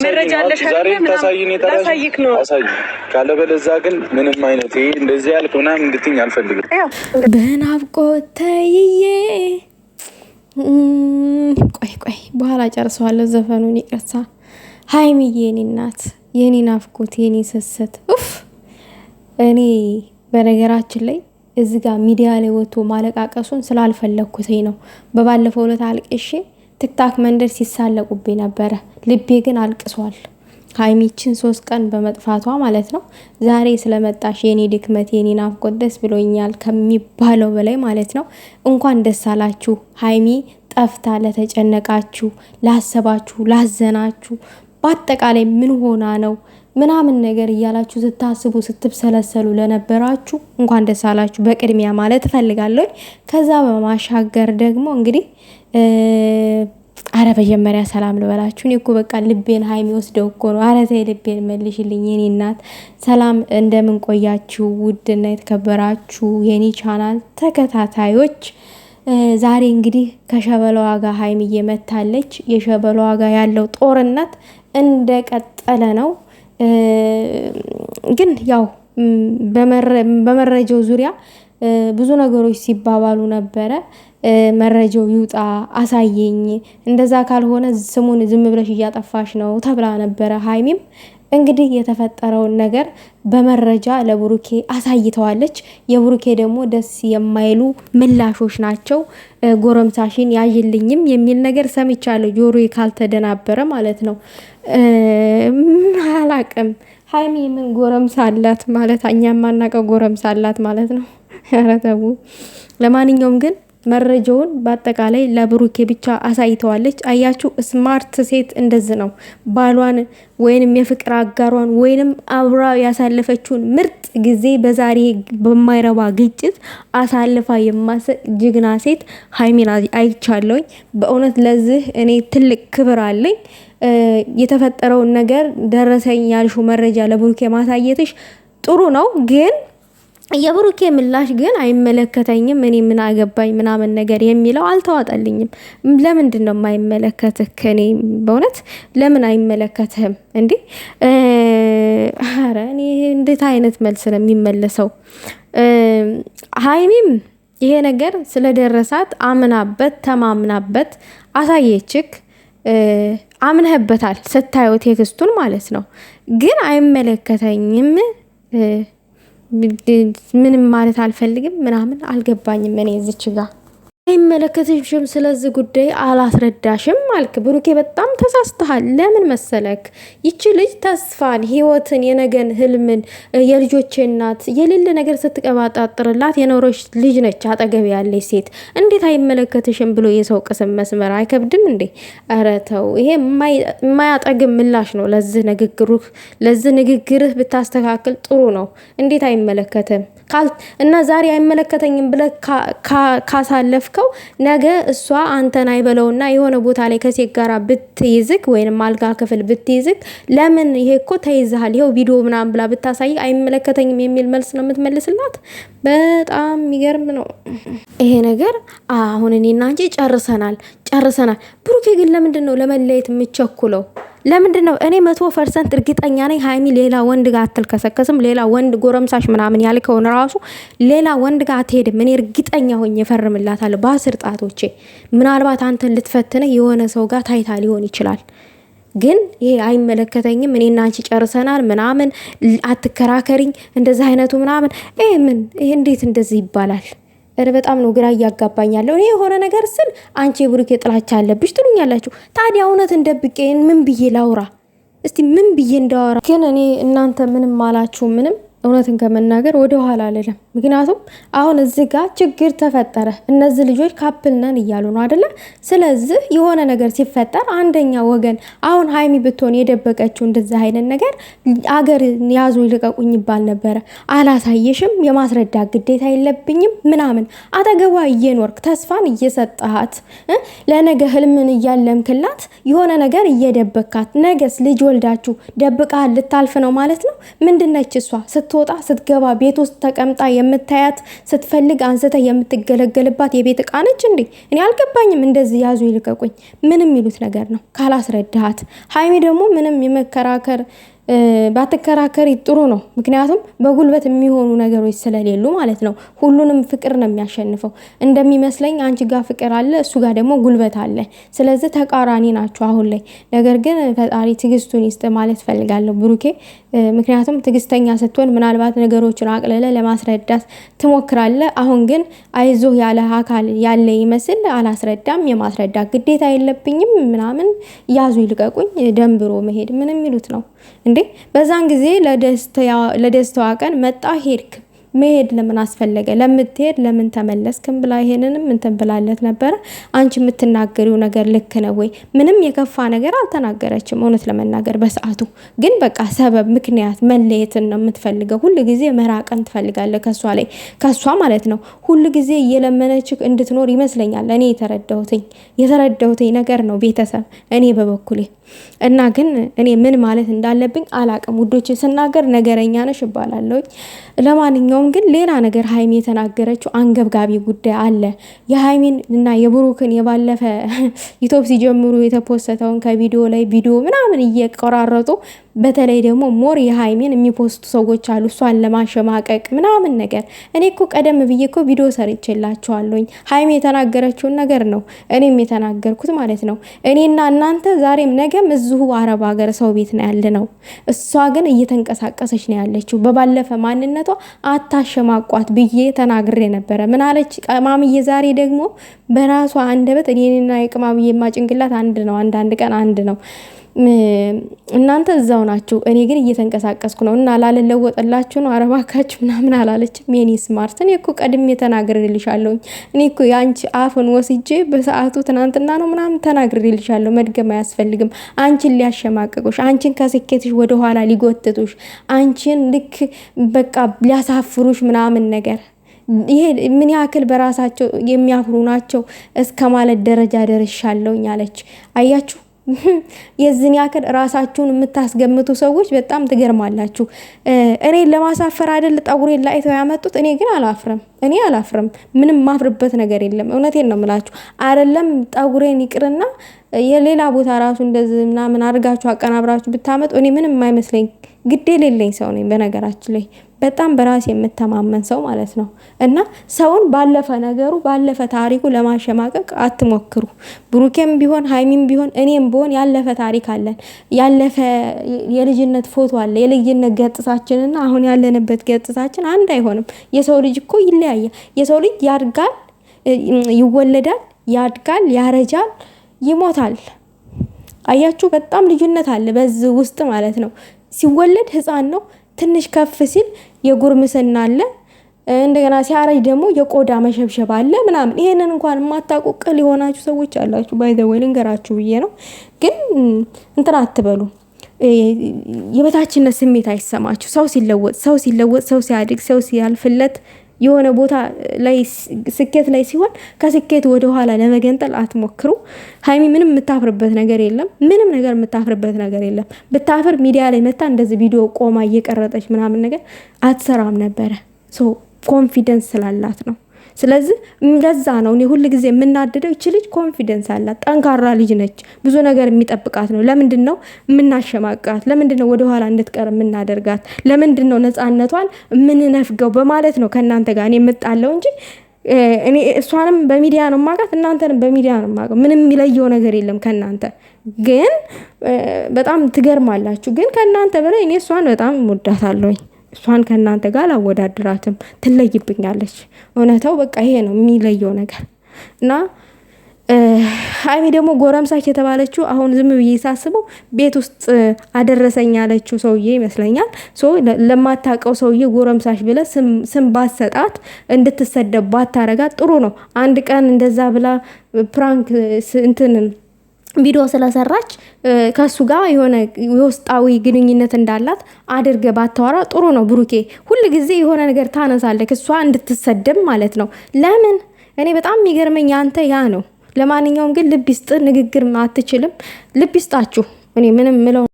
መረጃ አለሽ አይደል? ታሳይኝ ታሳይክ ነው አሳይ ካለ በለዛ ግን ምንም አይነት ይሄ እንደዚህ ያልክ ምናምን እንድትኝ አልፈልግም። በናፍቆት ተይዬ ቆይ በኋላ ጨርሰዋለሁ ዘፈኑን ይቅርታ። ሀይሚዬ የኔ እናት የኔ ናፍቆት የኔ ሰሰት እኔ በነገራችን ላይ እዚህ ጋር ሚዲያ ላይ ወጥቶ ማለቃቀሱን ስላልፈለኩት ነው። በባለፈው ዕለት አልቅሼ ቲክታክ መንደር ሲሳለቁብኝ ነበረ። ልቤ ግን አልቅሷል። ሀይሚችን 3 ቀን በመጥፋቷ ማለት ነው። ዛሬ ስለመጣሽ የኔ ድክመት የኔ ናፍቆት ደስ ብሎኛል ከሚባለው በላይ ማለት ነው። እንኳን ደስ አላችሁ ሀይሚ ጠፍታ ለተጨነቃችሁ፣ ላሰባችሁ፣ ላዘናችሁ በአጠቃላይ ምን ሆና ነው ምናምን ነገር እያላችሁ ስታስቡ ስትብሰለሰሉ ለነበራችሁ እንኳን ደስ አላችሁ በቅድሚያ ማለት እፈልጋለሁ። ከዛ በማሻገር ደግሞ እንግዲህ አረ በመጀመሪያ ሰላም ልበላችሁ። እኔ እኮ በቃ ልቤን ሀይሚ ወስደው እኮ ነው። አረ ተይ ልቤን መልሽልኝ የኔ እናት። ሰላም እንደምን ቆያችሁ? ውድና የተከበራችሁ የኔ ቻናል ተከታታዮች ዛሬ እንግዲህ ከሸበለዋ ጋር ሀይሚዬ መታለች። የሸበለዋ ጋር ያለው ጦርነት እንደቀጠለ ነው። ግን ያው በመረጃው ዙሪያ ብዙ ነገሮች ሲባባሉ ነበረ። መረጃው ይውጣ አሳየኝ፣ እንደዛ ካልሆነ ስሙን ዝም ብለሽ እያጠፋሽ ነው ተብላ ነበረ። ሀይሚም እንግዲህ የተፈጠረውን ነገር በመረጃ ለብሩኬ አሳይተዋለች። የብሩኬ ደግሞ ደስ የማይሉ ምላሾች ናቸው። ጎረምሳሽን ያይልኝም የሚል ነገር ሰምቻለሁ፣ ጆሮዬ ካልተደናበረ ማለት ነው። አላቅም ሀይሚ ምን ጎረምሳ አላት ማለት እኛ ማናቀው ጎረምሳ አላት ማለት ነው። ኧረ ተው። ለማንኛውም ግን መረጃውን በአጠቃላይ ለብሩኬ ብቻ አሳይተዋለች። አያችሁ ስማርት ሴት እንደዚህ ነው። ባሏን ወይንም የፍቅር አጋሯን ወይንም አብራ ያሳለፈችውን ምርጥ ጊዜ በዛሬ በማይረባ ግጭት አሳልፋ የማሰጥ ጅግና ሴት ሀይሚን አይቻለሁኝ። በእውነት ለዚህ እኔ ትልቅ ክብር አለኝ። የተፈጠረውን ነገር ደረሰኝ ያልሽው መረጃ ለብሩኬ ማሳየትሽ ጥሩ ነው። ግን የብሩኬ ምላሽ ግን አይመለከተኝም፣ እኔ ምን አገባኝ ምናምን ነገር የሚለው አልተዋጠልኝም። ለምንድን ነው የማይመለከትህ? ከኔ በእውነት ለምን አይመለከትህም እንዴ? ኧረ እኔ እንዴት አይነት መልስ ነው የሚመለሰው? ሀይሚም ይሄ ነገር ስለደረሳት አምናበት ተማምናበት አሳየችክ። አምነህበታል ስታየው ቴክስቱን ማለት ነው። ግን አይመለከተኝም ምንም ማለት አልፈልግም ምናምን አልገባኝም። እኔ እዚች ጋር አይመለከትሽም ስለዚህ ጉዳይ አላስረዳሽም አልክ። ብሩኬ በጣም ተሳስተሃል። ለምን መሰለክ? ይቺ ልጅ ተስፋን፣ ህይወትን፣ የነገን ህልምን፣ የልጆቼ እናት የሌለ ነገር ስትቀባጣጥርላት የኖረች ልጅ ነች። አጠገብ ያለች ሴት እንዴት አይመለከትሽም ብሎ የሰው ቅስም መስመር አይከብድም እንዴ? ኧረ ተው። ይሄ የማያጠግም ምላሽ ነው። ለዚህ ንግግርህ ብታስተካክል ጥሩ ነው። እንዴት አይመለከትም እና ዛሬ አይመለከተኝም ብለህ ካሳለፍከው ነገ እሷ አንተን አይበለውና የሆነ ቦታ ላይ ከሴት ጋር ብትይዝክ ወይንም አልጋ ክፍል ብትይዝክ ለምን ይሄ እኮ ተይዝሃል ይሄው ቪዲዮ ምናምን ብላ ብታሳይ አይመለከተኝም የሚል መልስ ነው የምትመልስላት። በጣም የሚገርም ነው ይሄ ነገር። አሁን እኔና አንቺ ጨርሰናል። ብሩኬ ግን ለምንድን ነው ለመለየት የምቸኩለው? ለምንድን ነው? እኔ 100% እርግጠኛ ነኝ ሀይሚ ሌላ ወንድ ጋር አትልከሰከስም። ሌላ ወንድ ጎረምሳሽ ምናምን ያልከውን ራሱ ሌላ ወንድ ጋር አትሄድም። እኔ እርግጠኛ ሆኜ እፈርምላታለሁ በ10 ጣቶቼ። ምናልባት አንተን ልትፈትነህ የሆነ ሰው ጋር ታይታ ሊሆን ይችላል። ግን ይሄ አይመለከተኝም እኔና አንቺ ጨርሰናል ምናምን አትከራከሪኝ እንደዚህ አይነቱ ምናምን ይሄ እንዴት እንደዚህ ይባላል? በጣም ነው ግራ እያጋባኛለሁ። እኔ የሆነ ነገር ስል አንቺ የብሩኬ ጥላቻ አለብሽ ትሉኛላችሁ። ታዲያ እውነት እንደብቄ ምን ብዬ ላውራ? እስቲ ምን ብዬ እንዳወራ? ግን እኔ እናንተ ምንም አላችሁ ምንም እውነትን ከመናገር ወደ ኋላ አልልም። ምክንያቱም አሁን እዚህ ጋር ችግር ተፈጠረ። እነዚህ ልጆች ካፕል ነን እያሉ ነው አይደለ? ስለዚህ የሆነ ነገር ሲፈጠር አንደኛ ወገን አሁን ሀይሚ ብትሆን የደበቀችው እንደዚህ አይነት ነገር አገር ያዙ ይልቀቁኝ ይባል ነበረ። አላሳየሽም፣ የማስረዳት ግዴታ የለብኝም ምናምን። አጠገቧ እየኖርክ ተስፋን እየሰጠሃት ለነገ ህልምን እያለምክላት የሆነ ነገር እየደበካት ነገስ ልጅ ወልዳችሁ ደብቃ ልታልፍ ነው ማለት ነው። ምንድነች እሷ? ስትወጣ ስትገባ ቤት ውስጥ ተቀምጣ የምታያት ስትፈልግ አንስተ የምትገለገልባት የቤት ዕቃ ነች እንዴ? እኔ አልገባኝም። እንደዚህ ያዙ ይልቀቁኝ ምንም የሚሉት ነገር ነው ካላስረዳሃት። ሀይሚ ደግሞ ምንም የመከራከር ባትከራከሪ ጥሩ ነው። ምክንያቱም በጉልበት የሚሆኑ ነገሮች ስለሌሉ ማለት ነው። ሁሉንም ፍቅር ነው የሚያሸንፈው። እንደሚመስለኝ አንቺ ጋር ፍቅር አለ፣ እሱ ጋር ደግሞ ጉልበት አለ። ስለዚህ ተቃራኒ ናቸው አሁን ላይ። ነገር ግን ፈጣሪ ትዕግስቱን ይስጥ ማለት ፈልጋለሁ ብሩኬ። ምክንያቱም ትዕግስተኛ ስትሆን ምናልባት ነገሮችን አቅልለ ለማስረዳት ትሞክራለ። አሁን ግን አይዞህ ያለ አካል ያለ ይመስል አላስረዳም። የማስረዳት ግዴታ የለብኝም ምናምን ያዙ ይልቀቁኝ ደንብሮ መሄድ ምን የሚሉት ነው እንዴ? በዛን ጊዜ ለደስታዋ ቀን መጣ ሄድክ። መሄድ ለምን አስፈለገ? ለምትሄድ ለምን ተመለስክም ብላ ይሄንንም እንትን ብላለት ነበር። አንቺ የምትናገሪው ነገር ልክ ነው ወይ? ምንም የከፋ ነገር አልተናገረችም እውነት ለመናገር በሰዓቱ። ግን በቃ ሰበብ ምክንያት መለየትን ነው የምትፈልገው። ሁሉ ጊዜ መራቀን ትፈልጋለህ ከሷ ማለት ነው። ሁሉ ጊዜ እየለመነች እንድትኖር ይመስለኛል እኔ የተረዳሁትኝ ነገር ነው ቤተሰብ እኔ በበኩሌ እና ግን እኔ ምን ማለት እንዳለብኝ አላቅም ውዶች። ስናገር ነገረኛ ነሽ እባላለሁ። ለማንኛውም ግን ሌላ ነገር ሀይሚ የተናገረችው አንገብጋቢ ጉዳይ አለ። የሀይሚን እና የብሩክን የባለፈ ዩቲዩብ ሲጀምሩ የተፖስተውን ከቪዲዮ ላይ ቪዲዮ ምናምን እየቆራረጡ በተለይ ደግሞ ሞር የሀይሚን የሚፖስቱ ሰዎች አሉ እሷን ለማሸማቀቅ ምናምን ነገር። እኔ እኮ ቀደም ብዬ እኮ ቪዲዮ ሰርቼላችኋለሁኝ። ሀይሚ የተናገረችውን ነገር ነው እኔም የተናገርኩት ማለት ነው። እኔና እናንተ ዛሬም ነገም እዚሁ አረብ ሀገር ሰው ቤት ነው ያለ ነው። እሷ ግን እየተንቀሳቀሰች ነው ያለችው። በባለፈ ማንነቷ አታሸማቋት ብዬ ተናግሬ ነበረ። ምን አለች ቅማምዬ? ዛሬ ደግሞ በራሷ አንደበት እኔና የቅማምዬ ማጭንቅላት አንድ ነው፣ አንዳንድ ቀን አንድ ነው። እናንተ እዛው ናችሁ፣ እኔ ግን እየተንቀሳቀስኩ ነው እና ላለለወጥላችሁ ነው አረባካችሁ ምናምን አላለችም። የኔ ስማርት እኔ እኮ ቀድሜ ተናግሬልሻለሁኝ። እኔ እኮ የአንቺ አፍን ወስጄ በሰዓቱ ትናንትና ነው ምናምን ተናግሬልሻለሁ። መድገም አያስፈልግም። አንቺን ሊያሸማቀቁሽ፣ አንቺን ከስኬትሽ ወደኋላ ሊጎትቱሽ፣ አንቺን ልክ በቃ ሊያሳፍሩሽ ምናምን ነገር ይሄ ምን ያክል በራሳቸው የሚያፍሩ ናቸው እስከ ማለት ደረጃ ደርሻለሁኝ አለች። አያችሁ የዚህን ያክል ራሳችሁን የምታስገምቱ ሰዎች በጣም ትገርማላችሁ። እኔን ለማሳፈር አይደል ጠጉሬን ላይተው ያመጡት። እኔ ግን አላፍርም። ምንም ማፍርበት ነገር የለም። እውነቴን ነው የምላችሁ። አይደለም ጠጉሬን ይቅርና የሌላ ቦታ ራሱ እንደዚህ ምናምን አድርጋችሁ አቀናብራችሁ ብታመጡ እኔ ምንም የማይመስለኝ ግድ የሌለኝ ሰው ነኝ። በነገራችን ላይ በጣም በራሴ የምተማመን ሰው ማለት ነው። እና ሰውን ባለፈ ነገሩ ባለፈ ታሪኩ ለማሸማቀቅ አትሞክሩ። ብሩኬም ቢሆን ሀይሚም ቢሆን እኔም ቢሆን ያለፈ ታሪክ አለን። ያለፈ የልጅነት ፎቶ አለ። የልጅነት ገጽታችንና አሁን ያለንበት ገጽታችን አንድ አይሆንም። የሰው ልጅ እኮ ይለያያል። የሰው ልጅ ያድጋል፣ ይወለዳል፣ ያድጋል፣ ያረጃል፣ ይሞታል። አያችሁ በጣም ልዩነት አለ በዚህ ውስጥ ማለት ነው። ሲወለድ ህፃን ነው። ትንሽ ከፍ ሲል የጉርምስና አለ። እንደገና ሲያረጅ ደግሞ የቆዳ መሸብሸብ አለ ምናምን። ይሄንን እንኳን የማታውቁ ቅል የሆናችሁ ሰዎች አላችሁ። ባይ ዘ ወይ ልንገራችሁ ብዬ ነው። ግን እንትን አትበሉ። የበታችነት ስሜት አይሰማችሁ። ሰው ሲለወጥ፣ ሰው ሲያድግ፣ ሰው ሲያልፍለት የሆነ ቦታ ላይ ስኬት ላይ ሲሆን ከስኬት ወደ ኋላ ለመገንጠል አትሞክሩ። ሀይሚ ምንም የምታፍርበት ነገር የለም። ምንም ነገር የምታፍርበት ነገር የለም። ብታፍር ሚዲያ ላይ መታ እንደዚህ ቪዲዮ ቆማ እየቀረጠች ምናምን ነገር አትሰራም ነበረ። ሶ ኮንፊደንስ ስላላት ነው። ስለዚህ እንደዛ ነው። እኔ ሁሉ ጊዜ የምናደደው እቺ ልጅ ኮንፊደንስ አላት፣ ጠንካራ ልጅ ነች። ብዙ ነገር የሚጠብቃት ነው። ለምንድን ነው የምናሸማቃት? ለምንድን ነው ወደኋላ እንድትቀር የምናደርጋት? ለምንድን ነው ነፃነቷን የምንነፍገው? በማለት ነው ከእናንተ ጋር እኔ የምጣለው እንጂ እኔ እሷንም በሚዲያ ነው ማቃት፣ እናንተንም በሚዲያ ነው ማቃት። ምንም የሚለየው ነገር የለም ከእናንተ። ግን በጣም ትገርማላችሁ። ግን ከእናንተ በላይ እኔ እሷን በጣም ወዳታለሁኝ። እሷን ከእናንተ ጋር አላወዳድራትም። ትለይብኛለች። እውነታው በቃ ይሄ ነው የሚለየው ነገር። እና ሀይሚ ደግሞ ጎረምሳች የተባለችው አሁን ዝም ብዬ ሳስበው ቤት ውስጥ አደረሰኝ ያለችው ሰውዬ ይመስለኛል። ለማታውቀው ሰውዬ ጎረምሳች ብለ ስም ባሰጣት እንድትሰደብ ባታረጋት ጥሩ ነው። አንድ ቀን እንደዛ ብላ ፕራንክ እንትንን ቪዲዮ ስለሰራች ከሱ ጋር የሆነ የውስጣዊ ግንኙነት እንዳላት አድርገ ባታወራ ጥሩ ነው። ብሩኬ ሁሉ ጊዜ የሆነ ነገር ታነሳለህ እሷ እንድትሰደብ ማለት ነው። ለምን? እኔ በጣም የሚገርመኝ አንተ ያ ነው። ለማንኛውም ግን ልብ ይስጥ። ንግግር አትችልም። ልብ ይስጣችሁ። እኔ ምንም ምለው